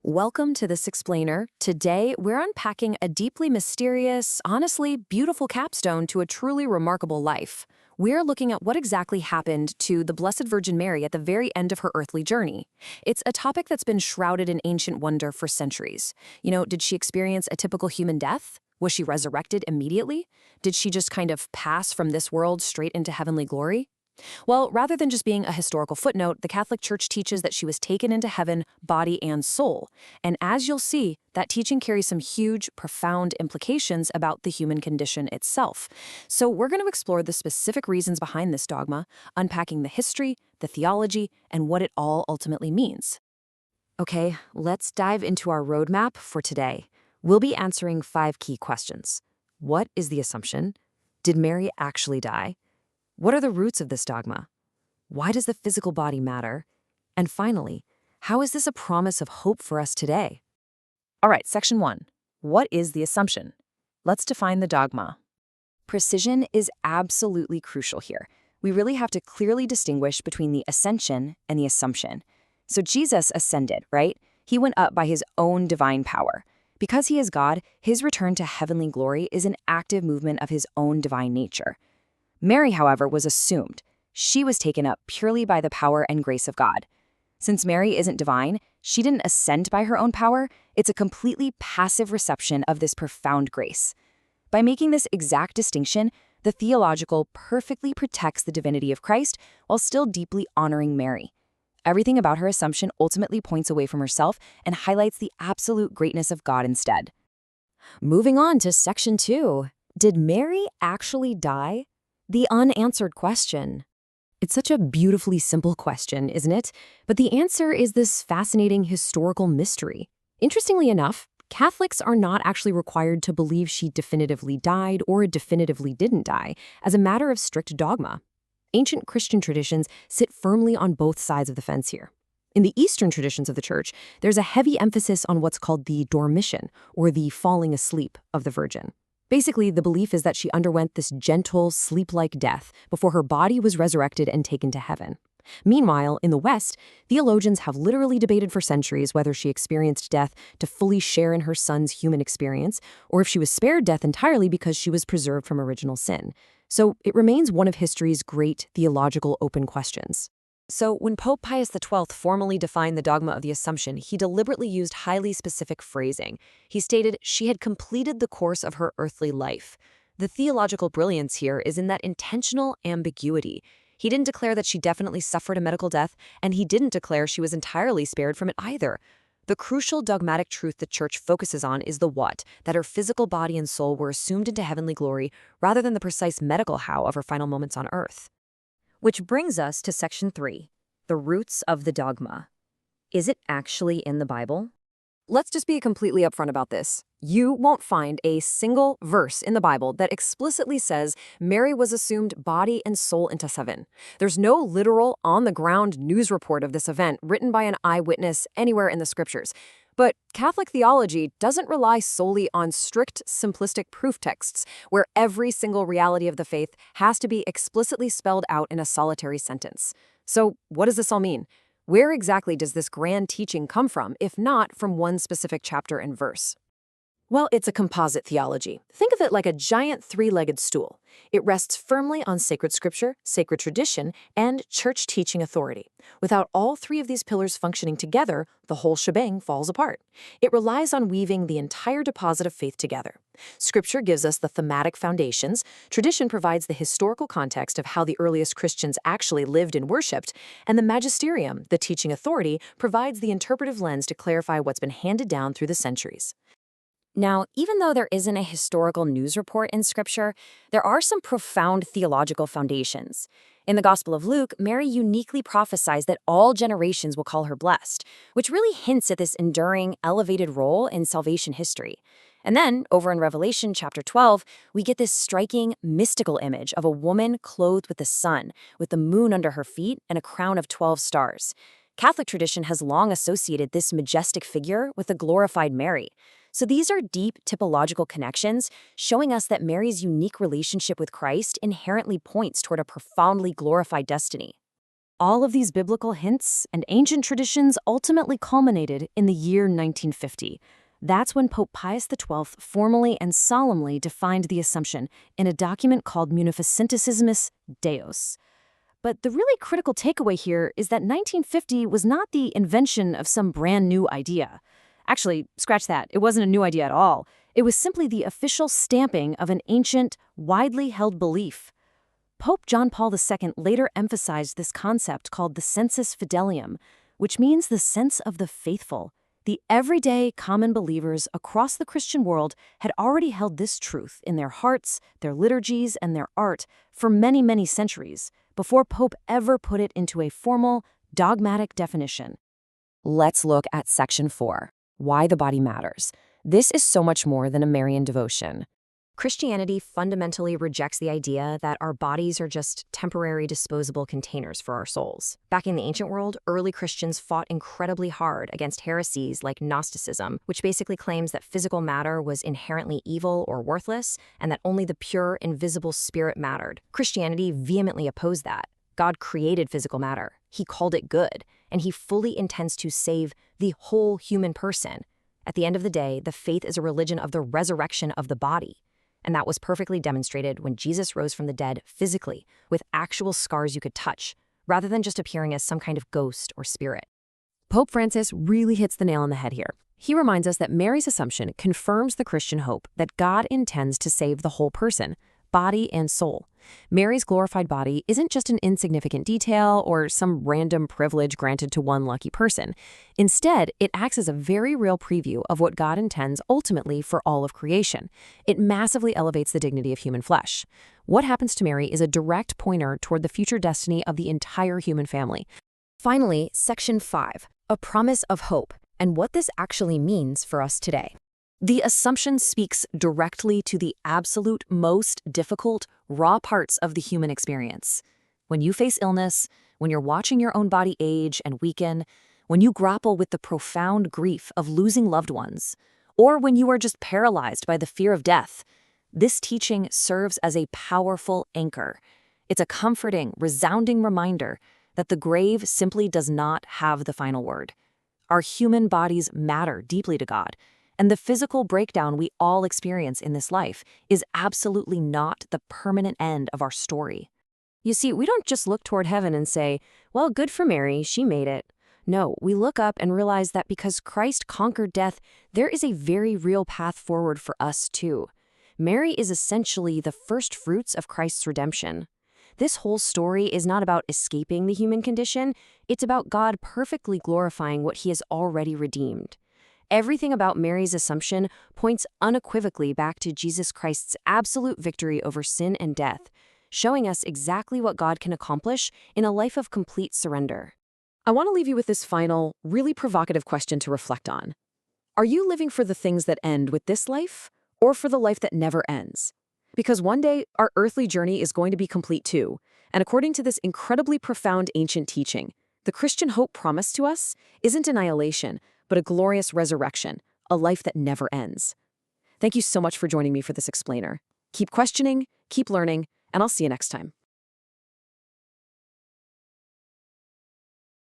Welcome to This Explainer. Today, we're unpacking a deeply mysterious, honestly beautiful capstone to a truly remarkable life. We're looking at what exactly happened to the Blessed Virgin Mary at the very end of her earthly journey. It's a topic that's been shrouded in ancient wonder for centuries. Did she experience a typical human death? Was she resurrected immediately? Did she just kind of pass from this world straight into heavenly glory? Well, rather than just being a historical footnote, the Catholic Church teaches that she was taken into heaven, body and soul. And as you'll see, that teaching carries some huge, profound implications about the human condition itself. So we're going to explore the specific reasons behind this dogma, unpacking the history, the theology, and what it all ultimately means. Okay, let's dive into our roadmap for today. We'll be answering 5 key questions. What is the Assumption? Did Mary actually die? What are the roots of this dogma? Why does the physical body matter? And finally, how is this a promise of hope for us today? All right, section 1. What is the Assumption? Let's define the dogma. Precision is absolutely crucial here. We really have to clearly distinguish between the Ascension and the Assumption. So Jesus ascended, right? He went up by his own divine power. Because he is God, his return to heavenly glory is an active movement of his own divine nature. Mary, however, was assumed. She was taken up purely by the power and grace of God. Since Mary isn't divine, she didn't ascend by her own power. It's a completely passive reception of this profound grace. By making this exact distinction, the theological perfectly protects the divinity of Christ while still deeply honoring Mary. Everything about her assumption ultimately points away from herself and highlights the absolute greatness of God instead. Moving on to section 2. Did Mary actually die? The unanswered question. It's such a beautifully simple question, isn't it? But the answer is this fascinating historical mystery. Interestingly enough, Catholics are not actually required to believe she definitively died or definitively didn't die as a matter of strict dogma. Ancient Christian traditions sit firmly on both sides of the fence here. In the Eastern traditions of the Church, there's a heavy emphasis on what's called the dormition, or the falling asleep of the Virgin. Basically, the belief is that she underwent this gentle, sleep-like death before her body was resurrected and taken to heaven. Meanwhile, in the West, theologians have literally debated for centuries whether she experienced death to fully share in her son's human experience, or if she was spared death entirely because she was preserved from original sin. So it remains one of history's great theological open questions. So when Pope Pius XII formally defined the dogma of the Assumption, he deliberately used highly specific phrasing. He stated she had completed the course of her earthly life. The theological brilliance here is in that intentional ambiguity. He didn't declare that she definitely suffered a medical death, and he didn't declare she was entirely spared from it either. The crucial dogmatic truth the Church focuses on is the what, that her physical body and soul were assumed into heavenly glory, rather than the precise medical how of her final moments on earth. Which brings us to section 3, the roots of the dogma. Is it actually in the Bible? Let's just be completely upfront about this. You won't find a single verse in the Bible that explicitly says Mary was assumed body and soul into heaven. There's no literal, on-the-ground news report of this event written by an eyewitness anywhere in the scriptures. But Catholic theology doesn't rely solely on strict, simplistic proof texts, where every single reality of the faith has to be explicitly spelled out in a solitary sentence. So what does this all mean? Where exactly does this grand teaching come from, if not from one specific chapter and verse? Well, it's a composite theology. Think of it like a giant 3-legged stool. It rests firmly on sacred scripture, sacred tradition, and church teaching authority. Without all 3 of these pillars functioning together, the whole shebang falls apart. It relies on weaving the entire deposit of faith together. Scripture gives us the thematic foundations, tradition provides the historical context of how the earliest Christians actually lived and worshipped, and the magisterium, the teaching authority, provides the interpretive lens to clarify what's been handed down through the centuries. Now, even though there isn't a historical news report in Scripture, there are some profound theological foundations. In the Gospel of Luke, Mary uniquely prophesies that all generations will call her blessed, which really hints at this enduring, elevated role in salvation history. And then, over in Revelation chapter 12, we get this striking, mystical image of a woman clothed with the sun, with the moon under her feet and a crown of 12 stars. Catholic tradition has long associated this majestic figure with the glorified Mary. So these are deep typological connections, showing us that Mary's unique relationship with Christ inherently points toward a profoundly glorified destiny. All of these biblical hints and ancient traditions ultimately culminated in the year 1950. That's when Pope Pius XII formally and solemnly defined the Assumption in a document called Munificentissimus Deus. But the really critical takeaway here is that 1950 was not the invention of some brand new idea. Actually, scratch that. It wasn't a new idea at all. It was simply the official stamping of an ancient, widely held belief. Pope John Paul II later emphasized this concept called the sensus fidelium, which means the sense of the faithful. The everyday common believers across the Christian world had already held this truth in their hearts, their liturgies, and their art for many, many centuries, before Pope ever put it into a formal, dogmatic definition. Let's look at Section 4, Why the Body Matters. This is so much more than a Marian devotion. Christianity fundamentally rejects the idea that our bodies are just temporary disposable containers for our souls. Back in the ancient world, early Christians fought incredibly hard against heresies like Gnosticism, which basically claims that physical matter was inherently evil or worthless, and that only the pure, invisible spirit mattered. Christianity vehemently opposed that. God created physical matter. He called it good, and he fully intends to save the whole human person. At the end of the day, the faith is a religion of the resurrection of the body. And that was perfectly demonstrated when Jesus rose from the dead physically, with actual scars you could touch, rather than just appearing as some kind of ghost or spirit. Pope Francis really hits the nail on the head here. He reminds us that Mary's Assumption confirms the Christian hope that God intends to save the whole person, body and soul. Mary's glorified body isn't just an insignificant detail or some random privilege granted to one lucky person. Instead, it acts as a very real preview of what God intends ultimately for all of creation. It massively elevates the dignity of human flesh. What happens to Mary is a direct pointer toward the future destiny of the entire human family. Finally, Section 5, A Promise of Hope, and what this actually means for us today. The Assumption speaks directly to the absolute most difficult, raw parts of the human experience. When you face illness, when you're watching your own body age and weaken, when you grapple with the profound grief of losing loved ones, or when you are just paralyzed by the fear of death, this teaching serves as a powerful anchor. It's a comforting, resounding reminder that the grave simply does not have the final word. Our human bodies matter deeply to God, and the physical breakdown we all experience in this life is absolutely not the permanent end of our story. You see, we don't just look toward heaven and say, well, good for Mary, she made it. No, we look up and realize that because Christ conquered death, there is a very real path forward for us too. Mary is essentially the first fruits of Christ's redemption. This whole story is not about escaping the human condition, it's about God perfectly glorifying what he has already redeemed. Everything about Mary's Assumption points unequivocally back to Jesus Christ's absolute victory over sin and death, showing us exactly what God can accomplish in a life of complete surrender. I want to leave you with this final, really provocative question to reflect on. Are you living for the things that end with this life, or for the life that never ends? Because one day, our earthly journey is going to be complete too, and according to this incredibly profound ancient teaching, the Christian hope promised to us isn't annihilation, but a glorious resurrection, a life that never ends. Thank you so much for joining me for this explainer. Keep questioning, keep learning, and I'll see you next time.